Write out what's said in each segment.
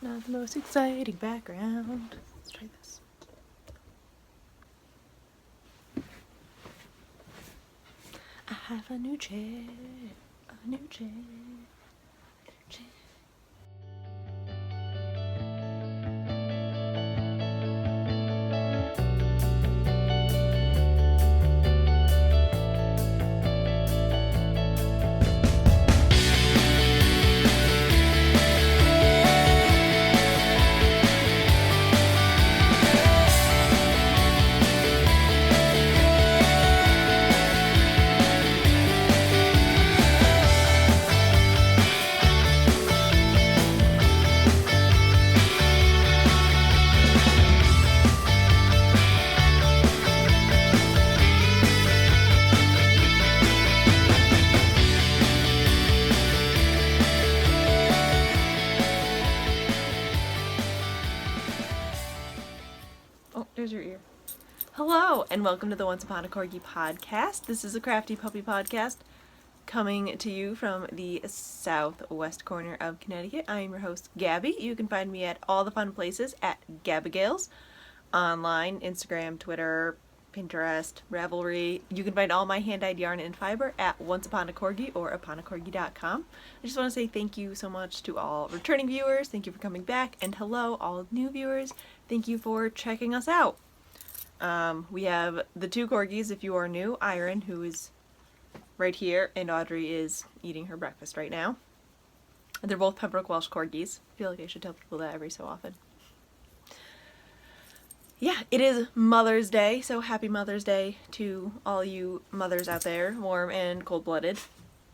Not the most exciting background. Let's try this. I have a new chair. A new chair. There's your ear. Hello, and welcome to the Once Upon a Corgi podcast. This is a crafty puppy podcast coming to you from the southwest corner of Connecticut. I am your host, Gabby. You can find me at all the fun places at Gabagales, online, Instagram, Twitter, Pinterest, Ravelry. You can find all my hand-dyed yarn and fiber at Once Upon a Corgi or uponacorgi.com. I just want to say thank you so much to all returning viewers. Thank you for coming back, and hello, all new viewers. Thank you for checking us out. We have the two corgis, if you are new, Iron, who is right here, and Audrey is eating her breakfast right now. They're both Pembroke Welsh corgis. I feel like I should tell people that every so often. Yeah, it is Mother's Day, so happy Mother's Day to all you mothers out there, warm and cold-blooded.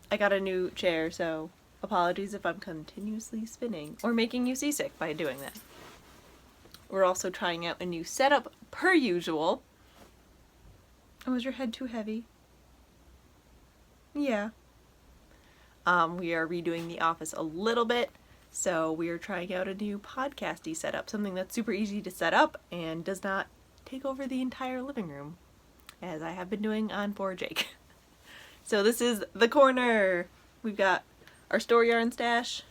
I got a new chair, so apologies if I'm continuously spinning or making you seasick by doing that. We're also trying out a new setup, per usual. Oh, is your head too heavy? Yeah. We are redoing the office a little bit, so we are trying out a new podcasty setup, something that's super easy to set up and does not take over the entire living room, as I have been doing on Poor Jake. So this is the corner. We've got our store yarn stash,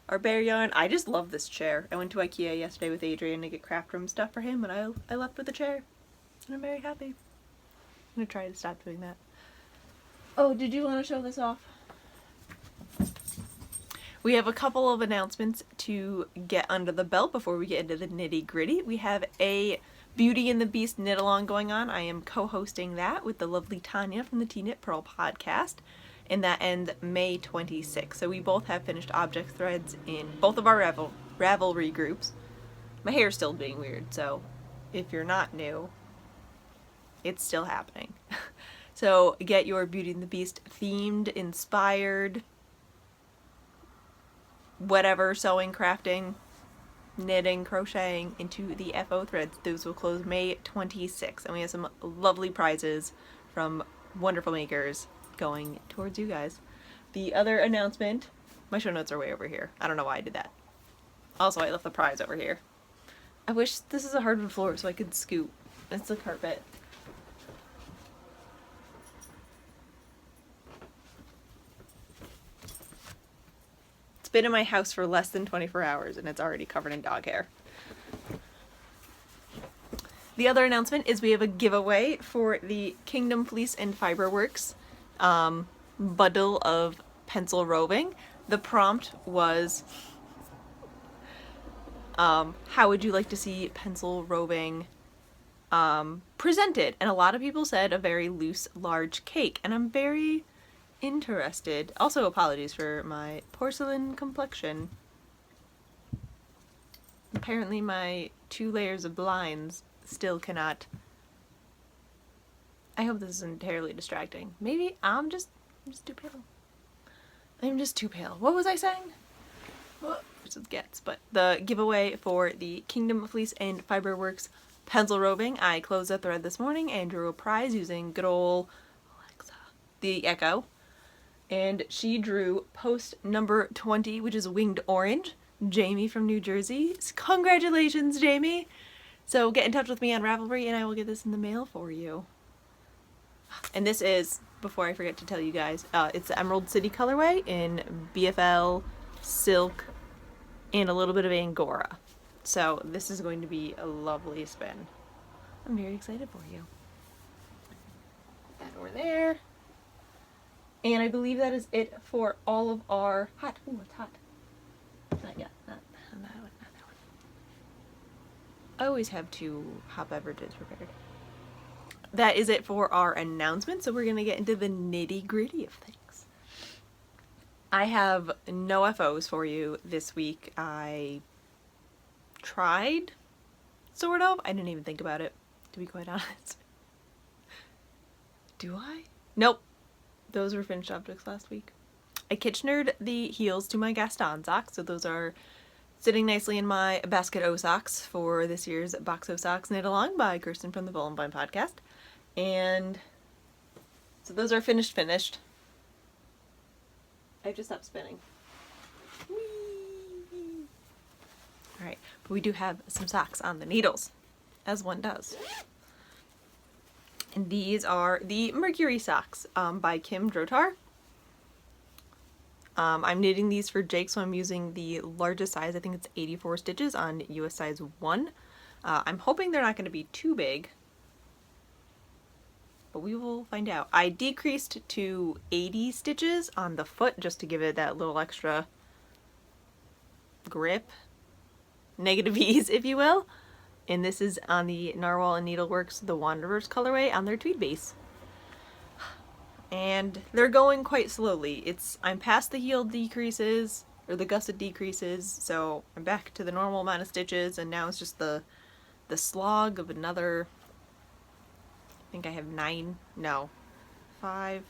our bear yarn. I just love this chair. I went to IKEA yesterday with Adrian to get craft room stuff for him, and I left with a chair, and I'm very happy. I'm gonna try to stop doing that. Oh, did you want to show this off? We have a couple of announcements to get under the belt before we get into the nitty gritty. We have a Beauty and the Beast knit along going on. I am co-hosting that with the lovely Tanya from the Tea Knit Pearl podcast, and that ends May 26th. So we both have finished object threads in both of our Ravelry groups. My hair's still being weird, so if you're not new, it's still happening. So get your Beauty and the Beast themed, inspired, whatever, sewing, crafting, knitting, crocheting into the FO threads. Those will close May 26th, and we have some lovely prizes from wonderful makers going towards you guys. The other announcement, my show notes are way over here. I don't know why I did that. Also, I left the prize over here. I wish this is a hardwood floor so I could scoot. It's the carpet. It's been in my house for less than 24 hours and it's already covered in dog hair. The other announcement is we have a giveaway for the Kingdom Fleece and Fiberworks bundle of pencil roving. The prompt was, how would you like to see pencil roving presented? And a lot of people said a very loose, large cake, and I'm very interested. Also, apologies for my porcelain complexion. Apparently my 2 layers of blinds still cannot. I hope this isn't entirely distracting. Maybe I'm just too pale. I'm just too pale. What was I saying? Which it gets, but the giveaway for the Kingdom Fleece and Fiberworks pencil roving, I closed a thread this morning and drew a prize using good old Alexa, the Echo, and she drew post number 20, which is winged orange. Jamie from New Jersey. Congratulations, Jamie! So get in touch with me on Ravelry and I will get this in the mail for you. And this is, before I forget to tell you guys, it's the Emerald City colorway in BFL, silk, and a little bit of Angora. So this is going to be a lovely spin. I'm very excited for you. Put that over there. And I believe that is it for all of our hot. Ooh, it's hot. Not yet. Not that one. Not that one. I always have 2 hot beverages prepared. That is it for our announcement. So we're going to get into the nitty gritty of things. I have no FOs for you this week. I tried, sort of. I didn't even think about it, to be quite honest. Do I? Nope. Those were finished objects last week. I Kitchenered the heels to my Gaston socks, so those are sitting nicely in my basket O socks for this year's Box O Socks Knit Along by Kirsten from the Bowling Blind podcast. And so those are finished. I just stopped spinning. Whee! Alright, but we do have some socks on the needles, as one does. And these are the Mercury socks by Kim Drotar. I'm knitting these for Jake, so I'm using the largest size. I think it's 84 stitches on US size 1. I'm hoping they're not going to be too big, but we will find out. I decreased to 80 stitches on the foot just to give it that little extra grip, negative ease, if you will. And this is on the Narwhal and Needleworks The Wanderers colorway on their tweed base. And they're going quite slowly. I'm past the heel decreases, or the gusset decreases, so I'm back to the normal amount of stitches, and now it's just the slog of another, I think I have 5.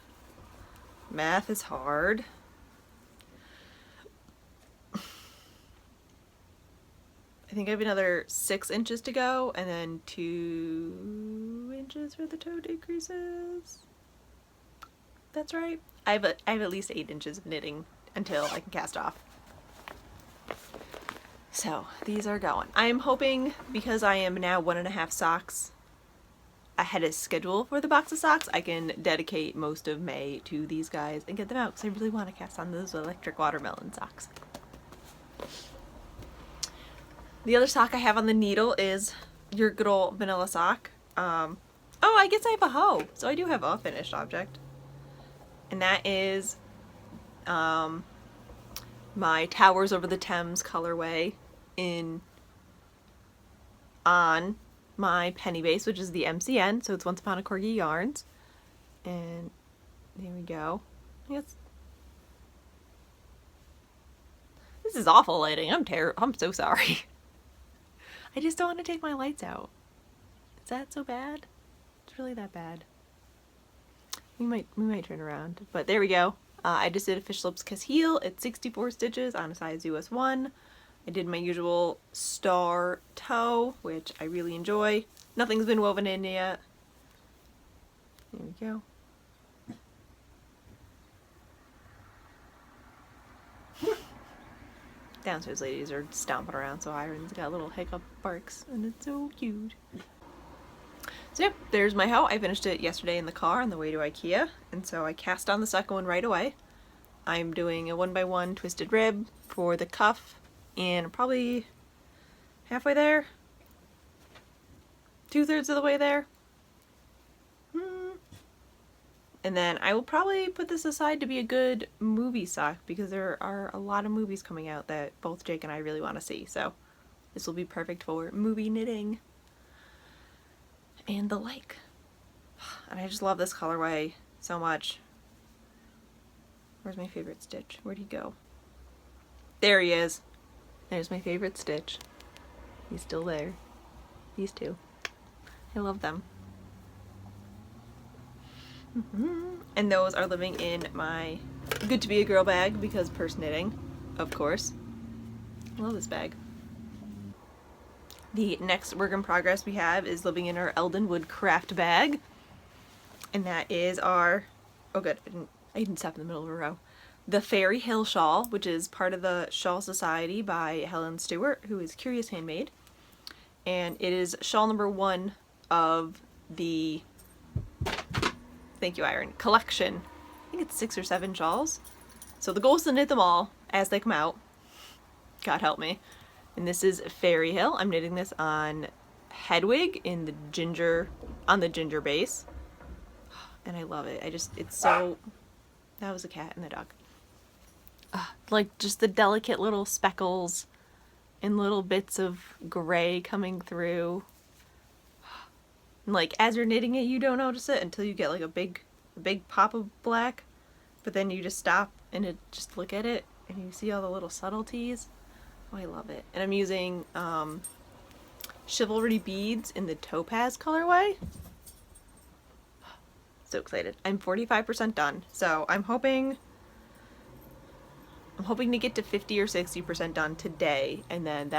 Math is hard. I think I have another 6 inches to go, and then 2 inches for the toe decreases. That's right. I have at least 8 inches of knitting until I can cast off. So these are going. I am hoping, because I am now 1.5 socks ahead of schedule for the box of socks, I can dedicate most of May to these guys and get them out, because I really want to cast on those electric watermelon socks. The other sock I have on the needle is your good old vanilla sock. Oh, I guess I have a hoe, so I do have a finished object. And that is my Towers Over the Thames colorway on my penny base, which is the MCN, so it's Once Upon a Corgi yarns. And there we go. I guess this is awful lighting. I'm so sorry. I just don't want to take my lights out. Is that so bad? It's really that bad. We might turn around, but there we go. I just did a Fish Lips Kiss heel. It's 64 stitches on a size US 1. I did my usual star toe, which I really enjoy. Nothing's been woven in yet. There we go. Downstairs ladies are stomping around, so Iron's got little hiccup barks, and it's so cute. So yep, there's my hoe. I finished it yesterday in the car on the way to IKEA, and so I cast on the second one right away. I'm doing a 1x1 twisted rib for the cuff, and probably halfway there, 2/3 of the way there. And then I will probably put this aside to be a good movie sock, because there are a lot of movies coming out that both Jake and I really want to see. So this will be perfect for movie knitting and the like. And I just love this colorway so much. Where's my favorite stitch? Where'd he go? There he is. There's my favorite stitch. He's still there. These two. I love them. And those are living in my Good to Be a Girl bag, because purse knitting, of course. I love this bag. The next work in progress we have is living in our Eldenwood craft bag. And that is our, oh good, I didn't stop in the middle of a row. The Fairy Hill Shawl, which is part of the Shawl Society by Helen Stewart, who is Curious Handmade. And it is shawl number 1 of the thank you iron, collection. I think it's 6 or 7 shawls. So the goal is to knit them all as they come out. God help me. And this is Fairy Hill. I'm knitting this on Hedwig in the ginger, on the ginger base. And I love it. It's so, that was a cat and a dog. Like just the delicate little speckles and little bits of gray coming through. And like as you're knitting it, you don't notice it until you get like a big pop of black. But then you just stop and just look at it and you see all the little subtleties. Oh, I love it. And I'm using Chivalry beads in the topaz colorway. So excited. I'm 45% done. So I'm hoping to get to 50 or 60% done today, and then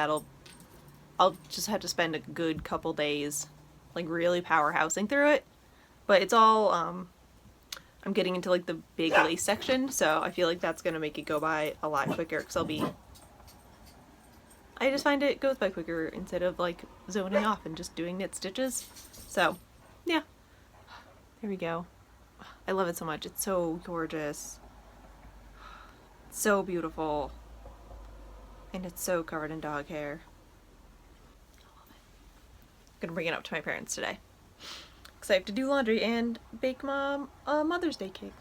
I'll just have to spend a good couple days like really powerhousing through it. But it's all I'm getting into like the big lace section, so I feel like that's gonna make it go by a lot quicker because I just find it goes by quicker instead of like zoning off and just doing knit stitches. So yeah, there we go. I love it so much. It's so gorgeous. So beautiful. And it's so covered in dog hair. I love it. I'm gonna bring it up to my parents today. Because I have to do laundry and bake Mom a Mother's Day cake.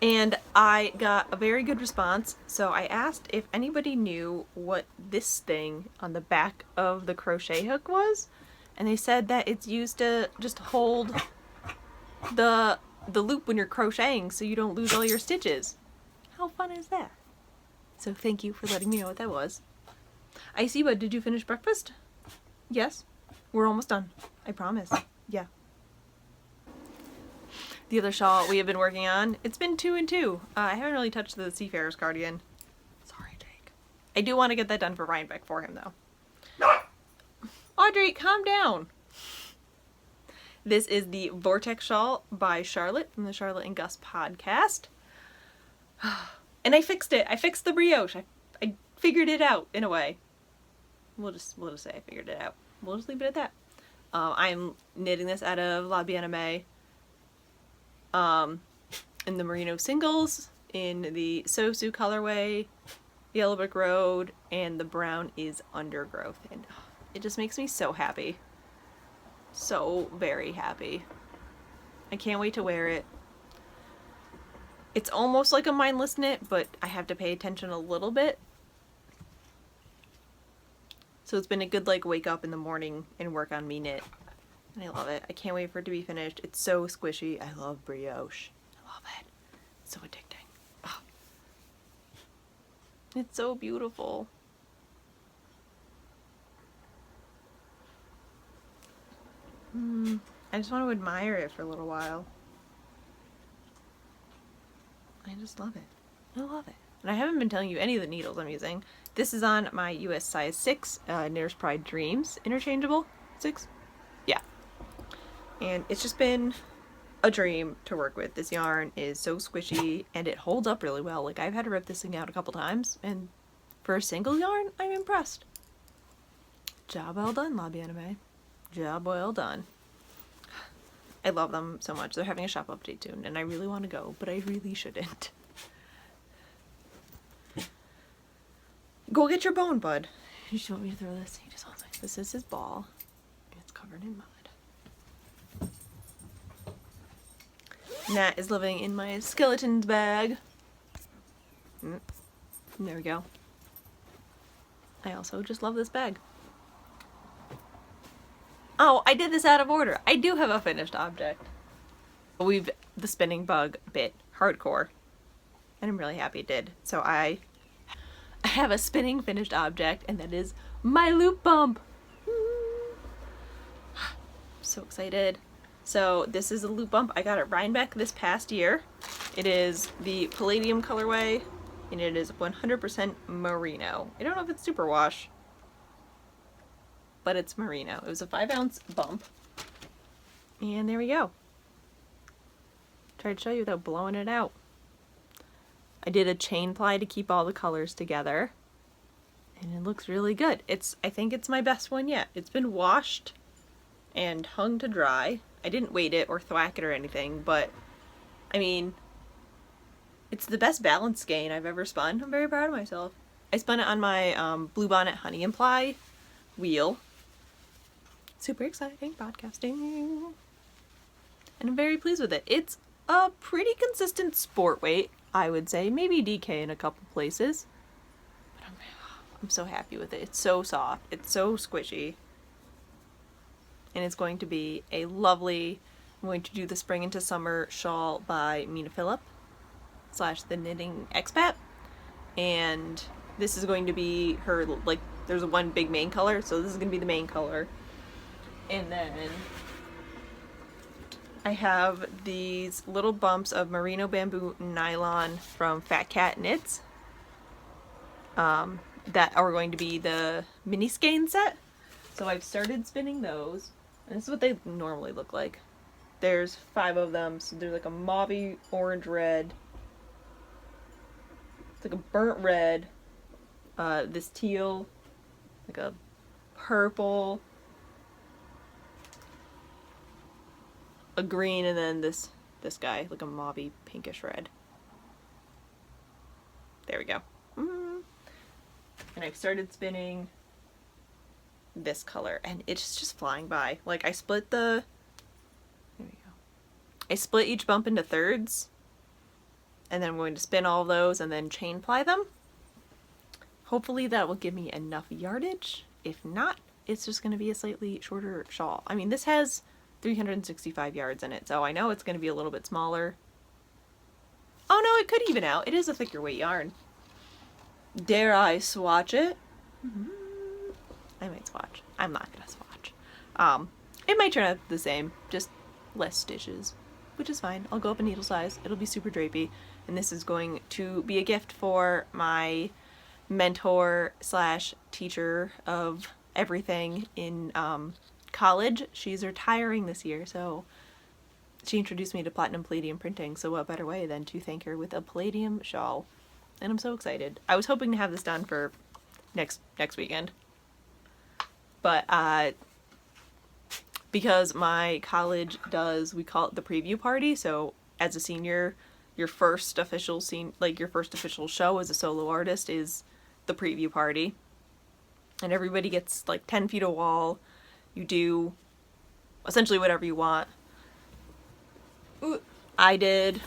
And I got a very good response. So I asked if anybody knew what this thing on the back of the crochet hook was. And they said that it's used to just hold the loop when you're crocheting so you don't lose all your stitches. How fun is that? So thank you for letting me know what that was. Icy, but did you finish breakfast? Yes. We're almost done. I promise. Yeah. The other shawl we have been working on, it's been 2 and 2. I haven't really touched the Seafarer's cardigan. Sorry, Jake. I do want to get that done for Rhinebeck for him, though. Audrey, calm down. This is the Vortex shawl by Charlotte from the Charlotte and Gus podcast. And I fixed it. I fixed the brioche. I figured it out in a way. We'll just say I figured it out. We'll just leave it at that. I'm knitting this out of La Bien-Aimée in the merino singles, in the Sosu colorway, Yellow Brick Road, and the brown is Undergrowth. And it just makes me so happy. So very happy. I can't wait to wear it. It's almost like a mindless knit, but I have to pay attention a little bit. So it's been a good like wake up in the morning and work on me knit. And I love it. I can't wait for it to be finished. It's so squishy. I love brioche. I love it. It's so addicting. Oh. It's so beautiful. I just want to admire it for a little while. I just love it. I love it. And I haven't been telling you any of the needles I'm using. This is on my US size 6 Knitter's Pride Dreams interchangeable 6. Yeah. And it's just been a dream to work with. This yarn is so squishy and it holds up really well. Like I've had to rip this thing out a couple times, and for a single yarn, I'm impressed. Job well done, La Bien-Aimée. Job well done. I love them so much. They're having a shop update soon, and I really want to go, but I really shouldn't. Go get your bone, bud. You just want me to throw this? He just wants me. This is his ball. It's covered in mud. Nat is living in my skeletons bag. There we go. I also just love this bag. Oh, I did this out of order. I do have a finished object. The spinning bug bit hardcore, and I'm really happy it did. So I have a spinning finished object, and that is my loop bump. So excited. So this is a loop bump. I got it Rhinebeck this past year. It is the Palladium colorway, and it is 100% merino. I don't know if it's superwash, but it's merino. It was a 5-ounce bump. And there we go. Tried to show you without blowing it out. I did a chain ply to keep all the colors together. And it looks really good. I think it's my best one yet. It's been washed and hung to dry. I didn't weight it or thwack it or anything, but I mean, it's the best balance skein I've ever spun. I'm very proud of myself. I spun it on my Bluebonnet Honey and Ply wheel. Super exciting podcasting. And I'm very pleased with it. It's a pretty consistent sport weight, I would say. Maybe DK in a couple places. But I'm so happy with it. It's so soft. It's so squishy. And it's going to be a lovely... I'm going to do the Spring into Summer shawl by Mina Phillip / the Knitting Expat. And this is going to be her, like, there's one big main color, so this is going to be the main color. And then I have these little bumps of merino bamboo nylon from Fat Cat Knits that are going to be the mini skein set. So I've started spinning those, and this is what they normally look like. There's 5 of them, so there's like a mauvey orange red, it's like a burnt red, this teal, like a purple, a green, and then this guy, like a mauvey pinkish red. There we go. And I've started spinning this color, and it's just flying by. Like, I split there we go. I split each bump into thirds, and then I'm going to spin all of those and then chain ply them. Hopefully that will give me enough yardage. If not, it's just going to be a slightly shorter shawl. I mean, this has 365 yards in it, so I know it's going to be a little bit smaller. Oh no, it could even out. It is a thicker weight yarn. Dare I swatch it? I might swatch. I'm not going to swatch. It might turn out the same, just less stitches, which is fine. I'll go up a needle size. It'll be super drapey, and this is going to be a gift for my mentor / teacher of everything in college. She's retiring this year, so she introduced me to platinum palladium printing, so what better way than to thank her with a palladium shawl. And I'm so excited. I was hoping to have this done for next weekend, but because my college does, we call it the preview party, so as a senior, your first official show as a solo artist is the preview party, and everybody gets like 10 feet of wall. You do essentially whatever you want. I did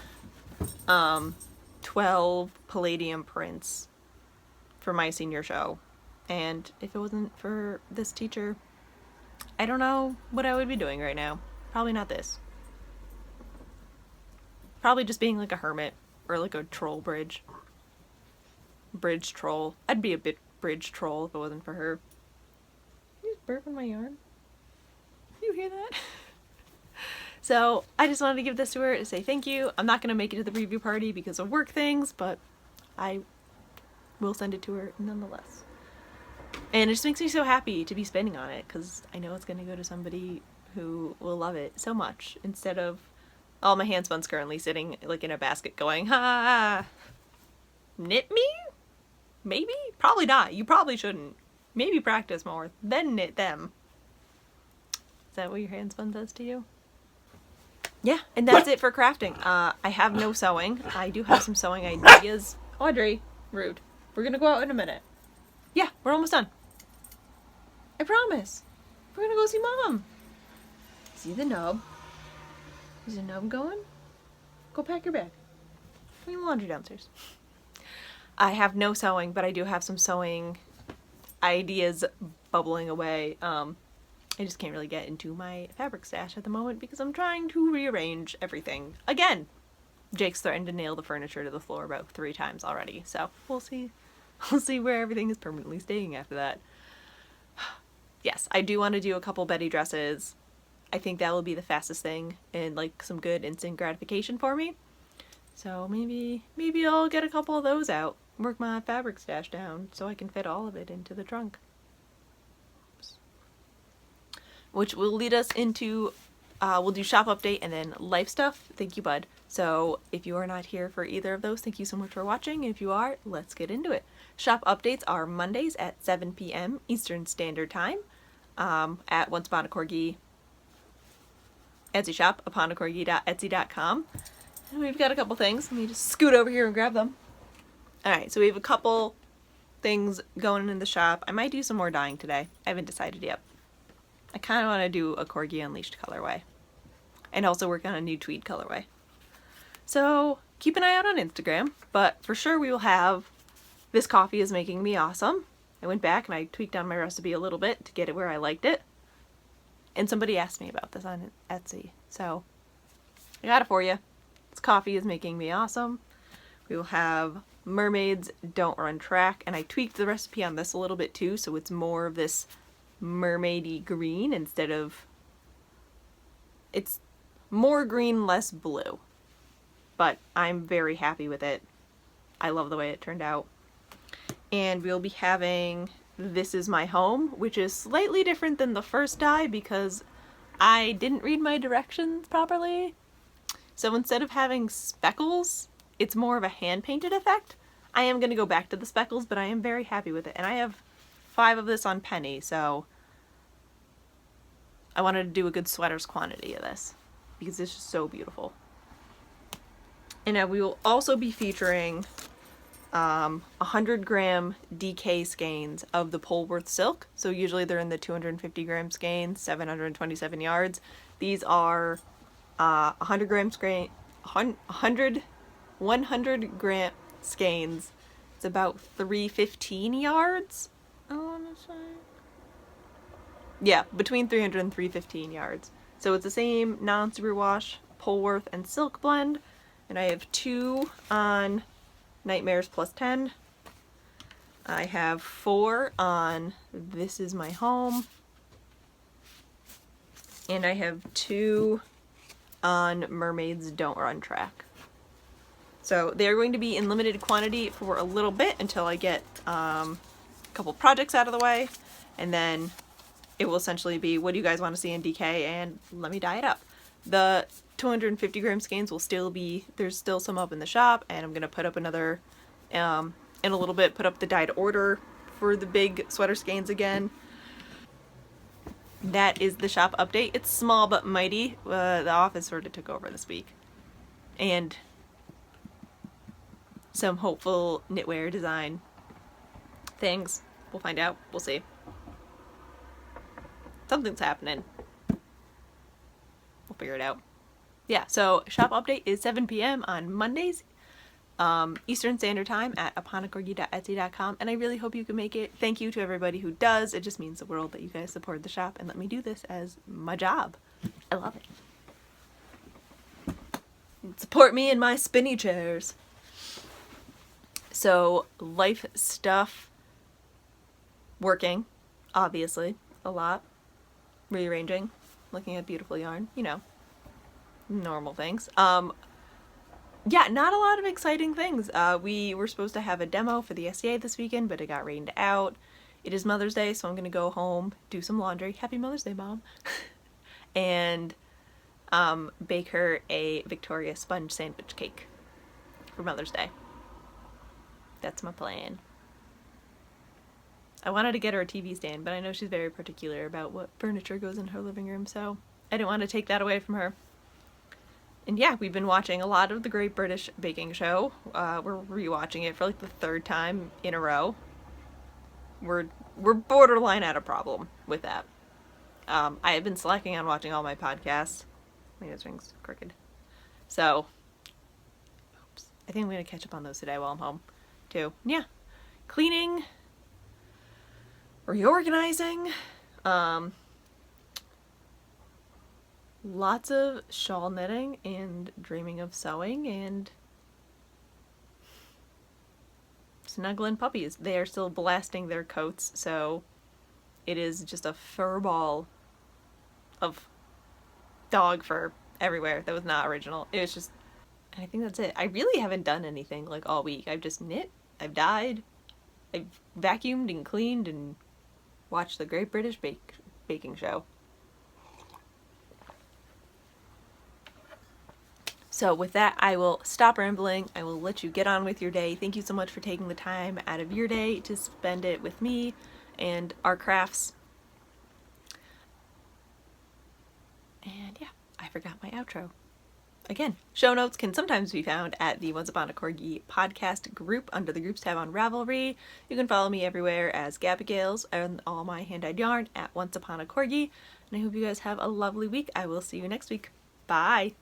12 palladium prints for my senior show, and if it wasn't for this teacher, I don't know what I would be doing right now. Probably not this. Probably just being like a hermit or like a troll bridge troll. I'd be a bit bridge troll if it wasn't for her. You just burping my yarn? You hear that? So I just wanted to give this to her to say thank you. I'm not going to make it to the preview party because of work things, but I will send it to her nonetheless. And it just makes me so happy to be spending on it, because I know it's going to go to somebody who will love it so much, instead of all my hand spuns currently sitting like in a basket going, ha, knit me? Maybe? Probably not. You probably shouldn't. Maybe practice more, then knit them. Is that what your hand spun does to you? Yeah, and that's it for crafting. I have no sewing. I do have some sewing ideas. Audrey, rude. We're gonna go out in a minute. Yeah, we're almost done. I promise. We're gonna go see Mom. See the nub? Is the nub going? Go pack your bag. Bring the laundry downstairs. I have no sewing, but I do have some sewing ideas bubbling away. I just can't really get into my fabric stash at the moment because I'm trying to rearrange everything. Again, Jake's threatened to nail the furniture to the floor about 3 times already, so we'll see. We'll see where everything is permanently staying after that. Yes, I do want to do a couple Betty dresses. I think that will be the fastest thing and like some good instant gratification for me. So maybe I'll get a couple of those out, work my fabric stash down so I can fit all of it into the trunk. Which will lead us into, we'll do shop update and then life stuff. Thank you, bud. So if you are not here for either of those, thank you so much for watching. If you are, let's get into it. Shop updates are Mondays at 7 p.m. Eastern Standard Time at Once Upon a Corgi Etsy shop, uponicorgi.etsy.com. And we've got a couple things. Let me just scoot over here and grab them. Alright, so we have a couple things going in the shop. I might do some more dyeing today. I haven't decided yet. I kind of want to do a Corgi Unleashed colorway. And also work on a new tweed colorway. So keep an eye out on Instagram, but for sure we will have This Coffee Is Making Me Awesome. I went back and I tweaked on my recipe a little bit to get it where I liked it. And somebody asked me about this on Etsy, so I got it for you. This Coffee Is Making Me Awesome. We will have Mermaids Don't Run Track, and I tweaked the recipe on this a little bit too, so it's more of this mermaidy green instead of, it's more green, less blue. But I'm very happy with it. I love the way it turned out. And we'll be having This Is My Home, which is slightly different than the first dye because I didn't read my directions properly. So instead of having speckles, it's more of a hand-painted effect. I am going to go back to the speckles, but I am very happy with it. And I have 5 of this on Penny, so I wanted to do a good sweater's quantity of this because it's just so beautiful. And we will also be featuring 100-gram DK skeins of the Polworth silk. So usually they're in the 250-gram skeins, 727 yards. These are 100-gram skein, 100-gram skeins. It's about 315 yards, I want to say. Yeah, between 300 and 315 yards. So it's the same non-superwash Polworth and silk blend. And I have 2 on Nightmares Plus 10. I have 4 on This Is My Home. And I have 2 on Mermaids Don't Run Track. So they're going to be in limited quantity for a little bit until I get a couple projects out of the way. And then it will essentially be, what do you guys want to see in DK? And let me dye it up. The 250-gram skeins will still be, there's still some up in the shop, and I'm going to put up another, in a little bit, put up the dyed order for the big sweater skeins again. That is the shop update. It's small but mighty. The office sort of took over this week. And some hopeful knitwear design things. We'll find out. We'll see. Something's happening. We'll figure it out. Yeah, so shop update is 7 p.m. on Mondays, Eastern Standard Time at uponicorgi.etsy.com, and I really hope you can make it. Thank you to everybody who does. It just means the world that you guys support the shop and let me do this as my job. I love it. Support me in my spinny chairs. So, life stuff, working, obviously, a lot, rearranging, looking at beautiful yarn, you know. Normal things. Yeah, not a lot of exciting things. We were supposed to have a demo for the SCA this weekend, but it got rained out. It is Mother's Day, so I'm gonna go home, do some laundry. Happy Mother's Day, Mom. And bake her a Victoria sponge sandwich cake for Mother's Day. That's my plan. I wanted to get her a TV stand, but I know she's very particular about what furniture goes in her living room, so I didn't want to take that away from her. And yeah, we've been watching a lot of the Great British Baking Show. We're rewatching it for like the 3rd time in a row. We're borderline at a problem with that. I have been slacking on watching all my podcasts. My nose ring's crooked. So, oops. I think I'm going to catch up on those today while I'm home, too. Yeah. Cleaning. Reorganizing. Lots of shawl knitting and dreaming of sewing and snuggling puppies. They are still blasting their coats, so it is just a fur ball of dog fur everywhere. That was not original. It was just, I think that's it. I really haven't done anything like all week. I've just knit, I've dyed, I've vacuumed and cleaned and watched the Great British Baking Show. So with that, I will stop rambling. I will let you get on with your day. Thank you so much for taking the time out of your day to spend it with me and our crafts. And yeah, I forgot my outro. Again, show notes can sometimes be found at the Once Upon a Corgi podcast group under the groups tab on Ravelry. You can follow me everywhere as Gabigales and all my hand-dyed yarn at Once Upon a Corgi. And I hope you guys have a lovely week. I will see you next week. Bye!